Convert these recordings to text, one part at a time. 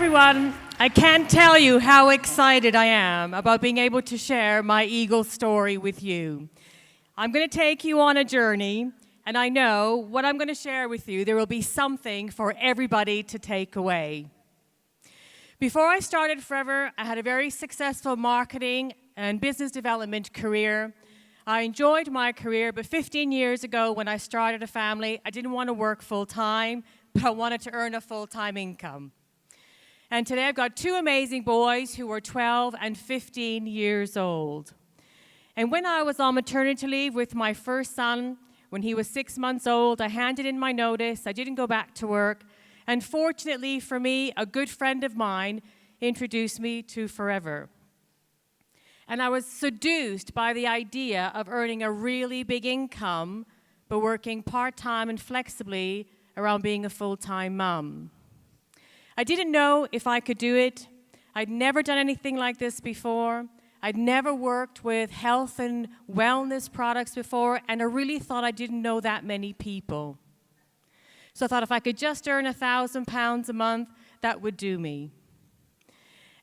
everyone. I can't tell you how excited I am about being able to share my Eagle story with you. I'm going to take you on a journey, and I know what I'm going to share with you, there will be something for everybody to take away. Before I started Forever, I had a very successful marketing and business development career. I enjoyed my career, but 15 years ago when I started a family, I didn't want to work full-time, but I wanted to earn a full-time income. And today I've got two amazing boys who are 12 and 15 years old. And when I was on maternity leave with my first son, when he was 6 months old, I handed in my notice. I didn't go back to work. And fortunately for me, a good friend of mine introduced me to Forever. And I was seduced by the idea of earning a really big income, but working part-time and flexibly around being a full-time mom. I didn't know if I could do it. I'd never done anything like this before. I'd never worked with health and wellness products before, and I really thought I didn't know that many people. So I thought if I could just earn £1,000 a month, that would do me.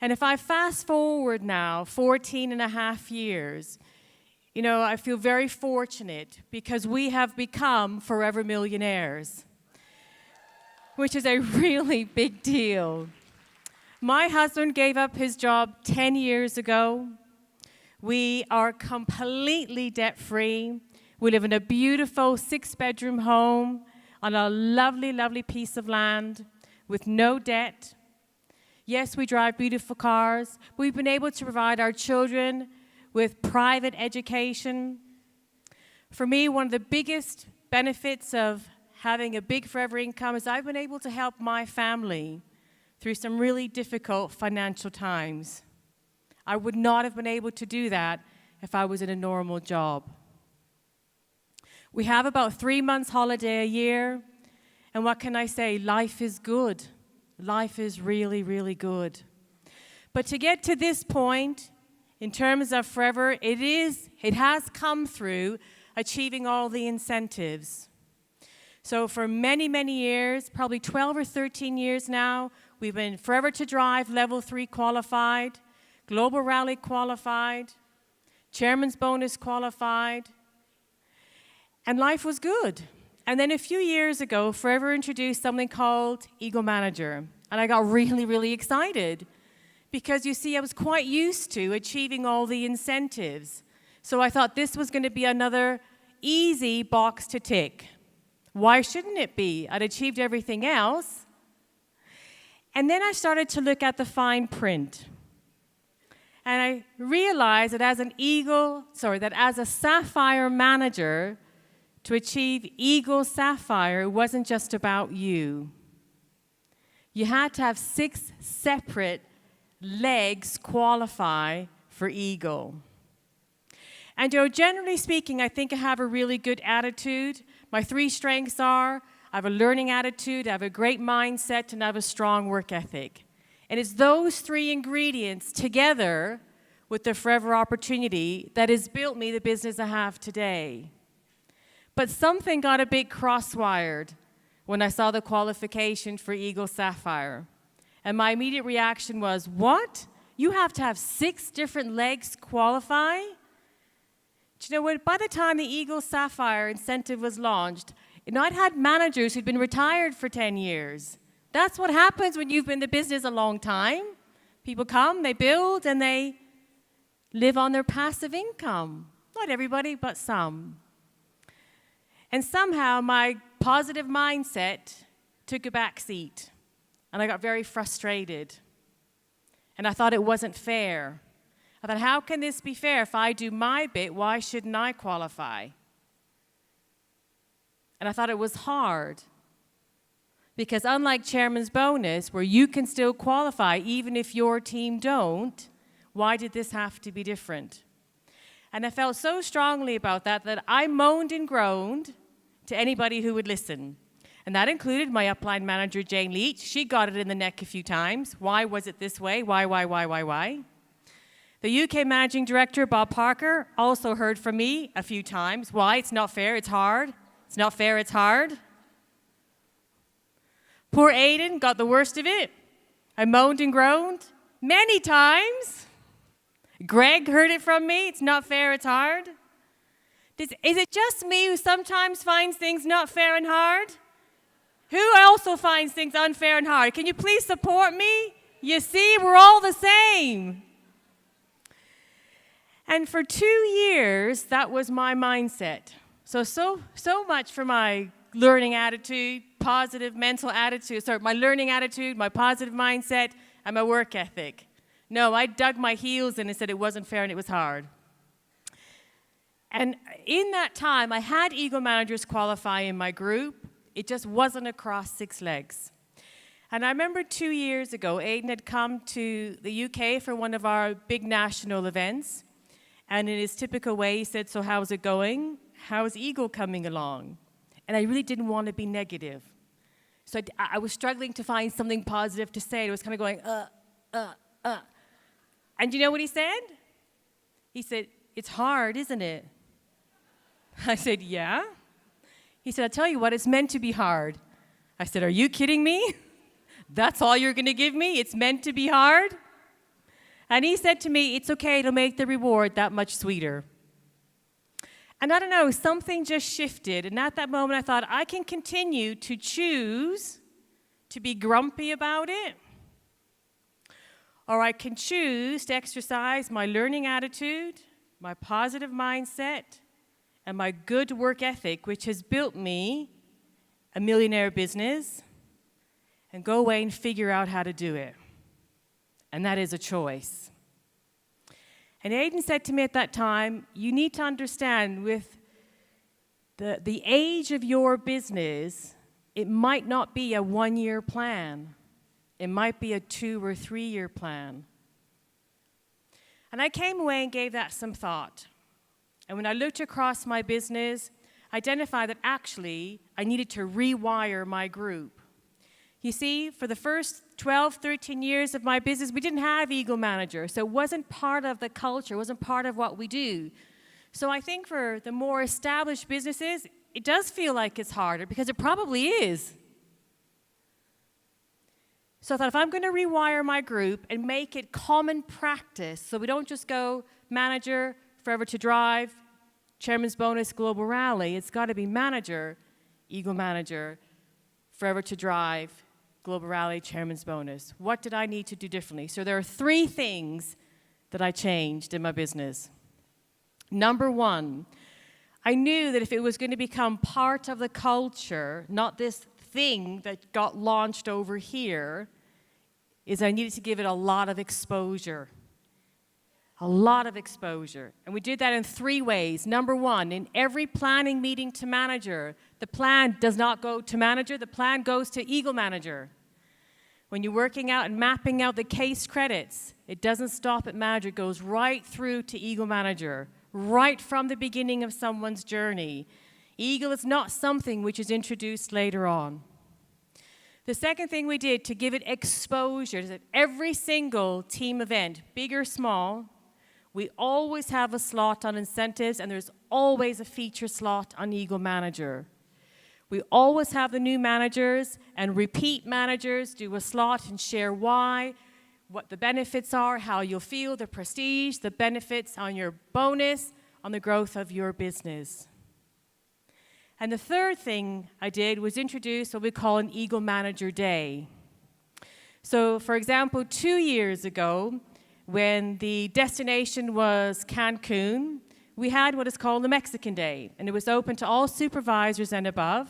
And if I fast forward now 14 and a half years, I feel very fortunate because we have become forever millionaires, which is a really big deal. My husband gave up his job 10 years ago. We are completely debt-free. We live in a beautiful 6-bedroom home on a lovely, lovely piece of land with no debt. Yes, we drive beautiful cars. We've been able to provide our children with private education. For me, one of the biggest benefits of having a big forever income is I've been able to help my family through some really difficult financial times. I would not have been able to do that if I was in a normal job. We have about 3 months holiday a year, and what can I say? Life is good. Life is really, really good. But to get to this point, in terms of Forever, it has come through achieving all the incentives. So for many, many years, probably 12 or 13 years now, we've been Forever to Drive Level 3 qualified, Global Rally qualified, Chairman's Bonus qualified, and life was good. And then a few years ago, Forever introduced something called Eagle Manager, and I got really, really excited because, you see, I was quite used to achieving all the incentives. So I thought this was going to be another easy box to tick. Why shouldn't it be? I'd achieved everything else. And then I started to look at the fine print. And I realized that as a Sapphire manager, to achieve Eagle Sapphire, it wasn't just about you. You had to have 6 separate legs qualify for Eagle. And generally speaking, I think I have a really good attitude. My 3 strengths are, I have a learning attitude, I have a great mindset, and I have a strong work ethic. And it's those 3 ingredients together with the Forever opportunity that has built me the business I have today. But something got a bit cross-wired when I saw the qualification for Eagle Sapphire. And my immediate reaction was, what? You have to have 6 different legs qualify? Do you know what? By the time the Eagle Sapphire incentive was launched, I'd had managers who'd been retired for 10 years. That's what happens when you've been in the business a long time. People come, they build, and they live on their passive income. Not everybody, but some. And somehow my positive mindset took a back seat, and I got very frustrated. And I thought it wasn't fair. I thought, how can this be fair? If I do my bit, why shouldn't I qualify? And I thought it was hard. Because unlike Chairman's Bonus, where you can still qualify even if your team don't, why did this have to be different? And I felt so strongly about that I moaned and groaned to anybody who would listen. And that included my upline manager, Jane Leach. She got it in the neck a few times. Why was it this way? Why? The UK Managing Director, Bob Parker, also heard from me a few times. Why? It's not fair, it's hard. It's not fair, it's hard. Poor Aidan got the worst of it. I moaned and groaned many times. Greg heard it from me. It's not fair, it's hard. Is it just me who sometimes finds things not fair and hard? Who also finds things unfair and hard? Can you please support me? You see, we're all the same. And for 2 years, that was my mindset. So much for my learning attitude, positive mental attitude, my learning attitude, my positive mindset, and my work ethic. No, I dug my heels in and said it wasn't fair and it was hard. And in that time, I had Eagle managers qualify in my group. It just wasn't across 6 legs. And I remember 2 years ago, Aidan had come to the UK for one of our big national events. And in his typical way, he said, "So how's it going? How's Eagle coming along?" And I really didn't want to be negative. So I was struggling to find something positive to say. I was kind of going, And you know what he said? He said, "It's hard, isn't it?" I said, "Yeah." He said, "I'll tell you what, it's meant to be hard." I said, "Are you kidding me? That's all you're going to give me? It's meant to be hard?" And he said to me, "It's okay, it'll make the reward that much sweeter." And I don't know, something just shifted. And at that moment, I thought, I can continue to choose to be grumpy about it, or I can choose to exercise my learning attitude, my positive mindset, and my good work ethic, which has built me a millionaire business, and go away and figure out how to do it. And that is a choice. And Aidan said to me at that time, "You need to understand with the age of your business, it might not be a 1-year plan. It might be a 2 or 3-year plan." And I came away and gave that some thought. And when I looked across my business, I identified that actually I needed to rewire my group. You see, for the first 12, 13 years of my business, we didn't have Eagle Manager, so it wasn't part of the culture, it wasn't part of what we do. So I think for the more established businesses, it does feel like it's harder, because it probably is. So I thought, if I'm going to rewire my group and make it common practice, so we don't just go manager, forever to drive, chairman's bonus, global rally, it's got to be manager, Eagle Manager, forever to drive, global rally, chairman's bonus. What did I need to do differently? So there are 3 things that I changed in my business. Number 1, I knew that if it was going to become part of the culture, not this thing that got launched over here, is I needed to give it a lot of exposure. A lot of exposure. And we did that in 3 ways. Number 1, in every planning meeting to manager, the plan does not go to manager, the plan goes to Eagle Manager. When you're working out and mapping out the case credits, it doesn't stop at manager, it goes right through to Eagle Manager, right from the beginning of someone's journey. Eagle is not something which is introduced later on. The second thing we did to give it exposure is that every single team event, big or small, we always have a slot on incentives, and there's always a feature slot on Eagle Manager. We always have the new managers and repeat managers do a slot and share why, what the benefits are, how you'll feel, the prestige, the benefits on your bonus, on the growth of your business. And the third thing I did was introduce what we call an Eagle Manager Day. So, for example, 2 years ago, when the destination was Cancun, we had what is called the Mexican Day, and it was open to all supervisors and above.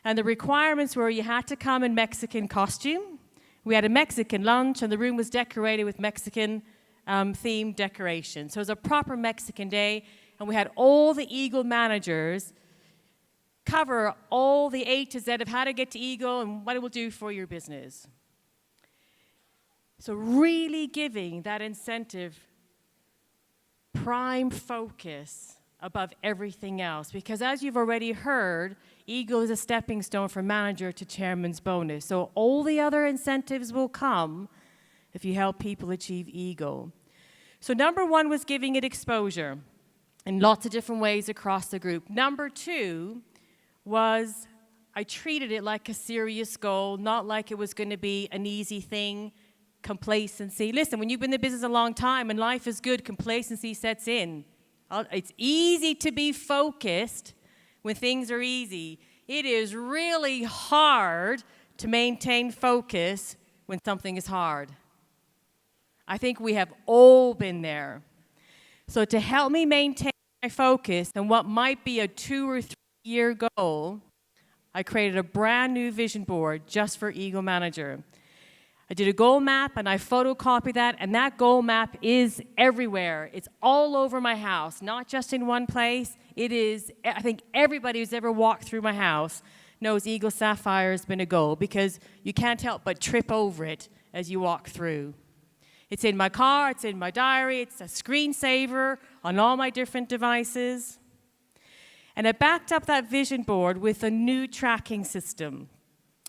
And the requirements were you had to come in Mexican costume. We had a Mexican lunch, and the room was decorated with Mexican themed decoration. So it was a proper Mexican Day, and we had all the Eagle managers cover all the A to Z of how to get to Eagle and what it will do for your business. So really giving that incentive prime focus above everything else. Because as you've already heard, Eagle is a stepping stone from manager to chairman's bonus. So all the other incentives will come if you help people achieve Eagle. So number 1 was giving it exposure in lots of different ways across the group. Number 2 was I treated it like a serious goal, not like it was going to be an easy thing complacency. Listen, when you've been in the business a long time and life is good, complacency sets in. It's easy to be focused when things are easy. It is really hard to maintain focus when something is hard. I think we have all been there. So to help me maintain my focus and what might be a 2 or 3 year goal, I created a brand new vision board just for Eagle Manager. I did a goal map and I photocopied that, and that goal map is everywhere. It's all over my house, not just in one place. It is, I think everybody who's ever walked through my house knows Eagle Sapphire has been a goal, because you can't help but trip over it as you walk through. It's in my car, it's in my diary, it's a screensaver on all my different devices. And I backed up that vision board with a new tracking system.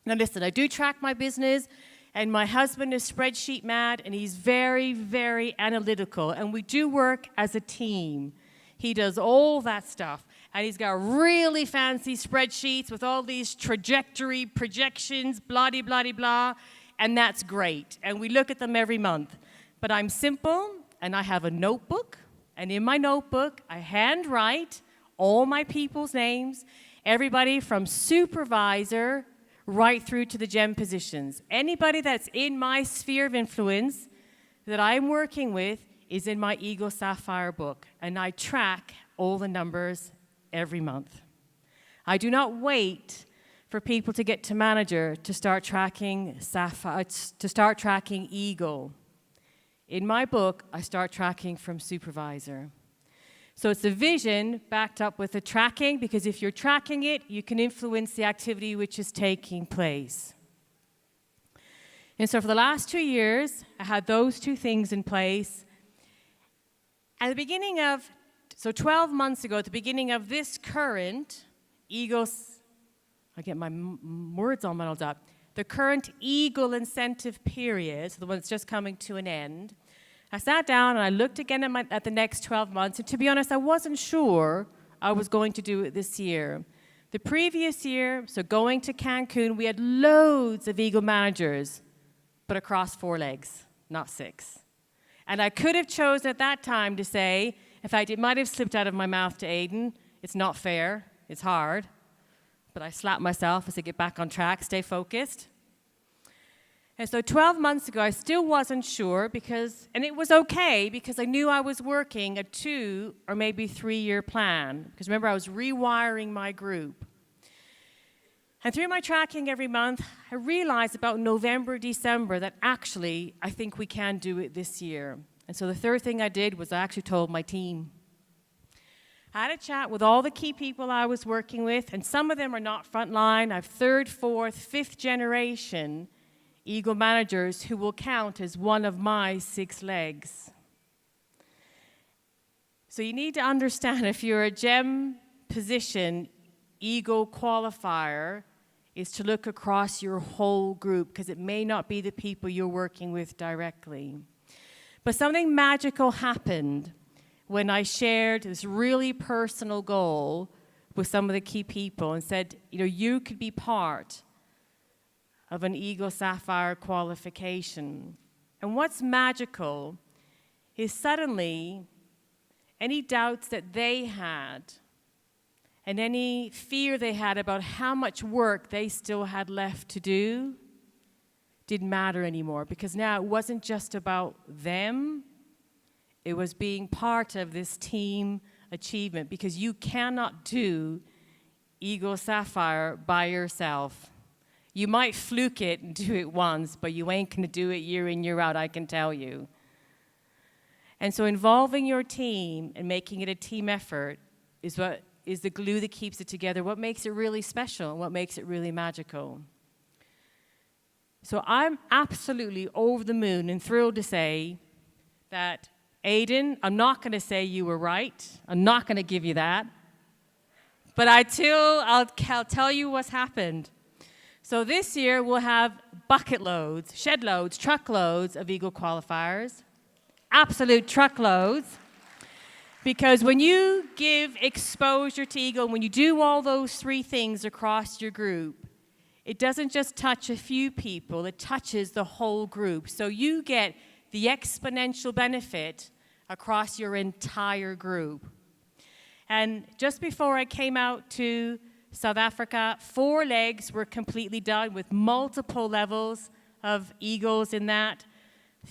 Now listen, I do track my business, and my husband is spreadsheet mad, and he's very, very analytical, and we do work as a team. He does all that stuff, and he's got really fancy spreadsheets with all these trajectory projections, blah-de-blah-de-blah, and that's great, and we look at them every month. But I'm simple, and I have a notebook, and in my notebook, I handwrite all my people's names, everybody from supervisor right through to the gem positions. Anybody that's in my sphere of influence that I'm working with is in my Eagle Sapphire book, and I track all the numbers every month. I do not wait for people to get to manager to start tracking Sapphire, to start tracking Eagle. In my book, I start tracking from supervisor. So it's a vision backed up with a tracking, because if you're tracking it, you can influence the activity which is taking place. And so for the last 2 years, I had those two things in place. At the beginning of, 12 months ago, at the beginning of this current Eagle's, I get my words all muddled up, the current Eagle incentive period, so the one that's just coming to an end, I sat down and I looked again at the next 12 months, and to be honest, I wasn't sure I was going to do it this year. The previous year, so going to Cancun, we had loads of Eagle managers, but across 4 legs, not 6. And I could have chosen at that time to say, in fact, it might have slipped out of my mouth to Aidan, it's not fair, it's hard, but I slapped myself as I get back on track, stay focused. And so 12 months ago, I still wasn't sure, and it was okay, because I knew I was working a 2 or maybe 3 year plan. Because remember, I was rewiring my group. And through my tracking every month, I realized about November, December that actually, I think we can do it this year. And so the third thing I did was I actually told my team. I had a chat with all the key people I was working with, and some of them are not frontline. I have 3rd, 4th, 5th generation Eagle managers who will count as one of my 6 legs. So you need to understand, if you're a gem position Eagle qualifier, is to look across your whole group, because it may not be the people you're working with directly. But something magical happened when I shared this really personal goal with some of the key people and said, you could be part of an Eagle Sapphire qualification. And what's magical is suddenly any doubts that they had and any fear they had about how much work they still had left to do didn't matter anymore, because now it wasn't just about them, it was being part of this team achievement, because you cannot do Eagle Sapphire by yourself. You might fluke it and do it once, but you ain't gonna do it year in, year out, I can tell you. And so involving your team and making it a team effort is what is the glue that keeps it together, what makes it really special, and what makes it really magical. So I'm absolutely over the moon and thrilled to say that, Aidan, I'm not gonna say you were right, I'm not gonna give you that, but I'll tell you what's happened. So this year we'll have bucket loads, shed loads, truckloads of Eagle qualifiers, absolute truckloads. Because when you give exposure to Eagle, when you do all those 3 things across your group, it doesn't just touch a few people, it touches the whole group. So you get the exponential benefit across your entire group. And just before I came out to South Africa, 4 legs were completely done with multiple levels of eagles in that.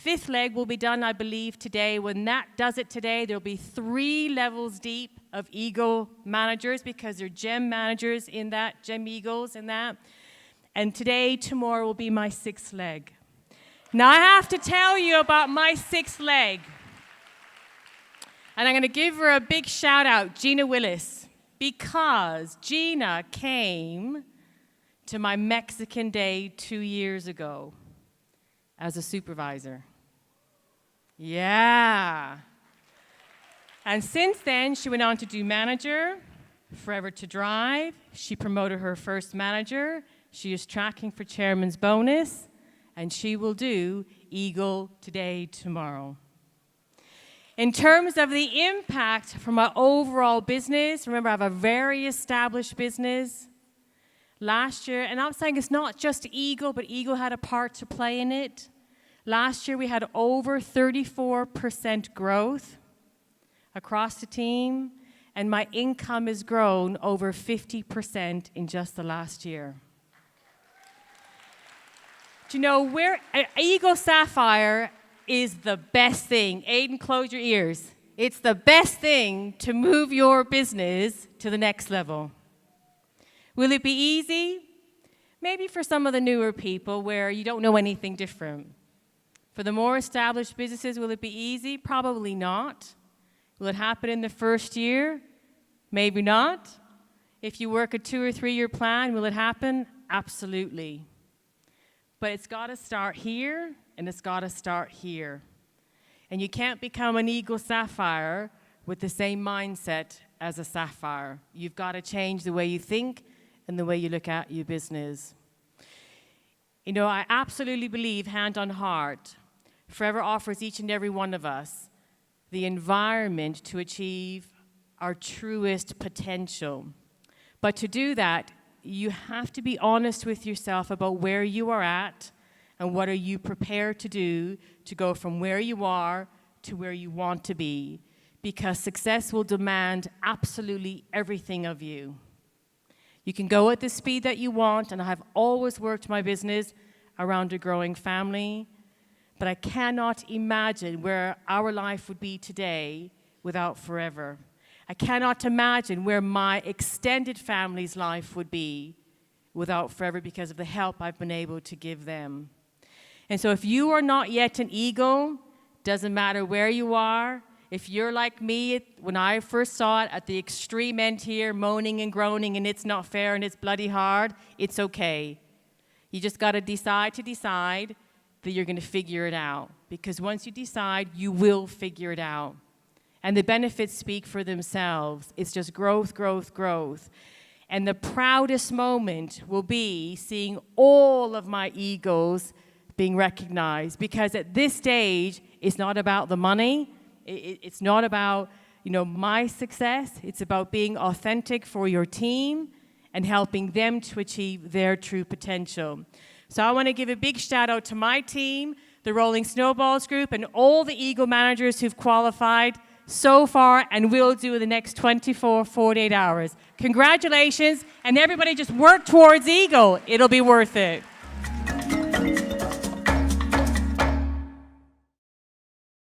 5th leg will be done, I believe, today. When that does it today, there'll be 3 levels deep of eagle managers because they're gem managers in that, gem eagles in that. And today, tomorrow will be my 6th leg. Now I have to tell you about my 6th leg. And I'm going to give her a big shout out, Gina Willis, because Gina came to my Mexican day 2 years ago as a supervisor. Yeah. And since then, she went on to do manager, Forever to Drive. She promoted her first manager. She is tracking for chairman's bonus, and she will do Eagle today, tomorrow. In terms of the impact from my overall business, remember I have a very established business. Last year, and I'm saying it's not just Eagle, but Eagle had a part to play in it. Last year we had over 34% growth across the team, and my income has grown over 50% in just the last year. Do you know where Eagle Sapphire is the best thing? Aiden, close your ears. It's the best thing to move your business to the next level. Will it be easy? Maybe for some of the newer people where you don't know anything different. For the more established businesses, will it be easy? Probably not. Will it happen in the first year? Maybe not. If you work a 2 or 3 year plan, will it happen? Absolutely. But it's got to start here, and it's got to start here. And you can't become an Eagle Sapphire with the same mindset as a Sapphire. You've got to change the way you think and the way you look at your business. You know, I absolutely believe, hand on heart, Forever offers each and every one of us the environment to achieve our truest potential. But to do that, you have to be honest with yourself about where you are at and what are you prepared to do to go from where you are to where you want to be, because success will demand absolutely everything of you. You can go at the speed that you want, and I have always worked my business around a growing family, but I cannot imagine where our life would be today without Forever. I cannot imagine where my extended family's life would be without Forever because of the help I've been able to give them. And so if you are not yet an Eagle, doesn't matter where you are. If you're like me, when I first saw it at the extreme end here, moaning and groaning, and it's not fair and it's bloody hard, it's okay. You just got to decide that you're going to figure it out. Because once you decide, you will figure it out. And the benefits speak for themselves. It's just growth, growth, growth. And the proudest moment will be seeing all of my Eagles being recognized. Because at this stage, it's not about the money. It's not about, my success. It's about being authentic for your team and helping them to achieve their true potential. So I want to give a big shout out to my team, the Rolling Snowballs group, and all the Eagle managers who've qualified so far and will do in the next 48 hours. Congratulations, and everybody just work towards Eagle. It'll be worth it.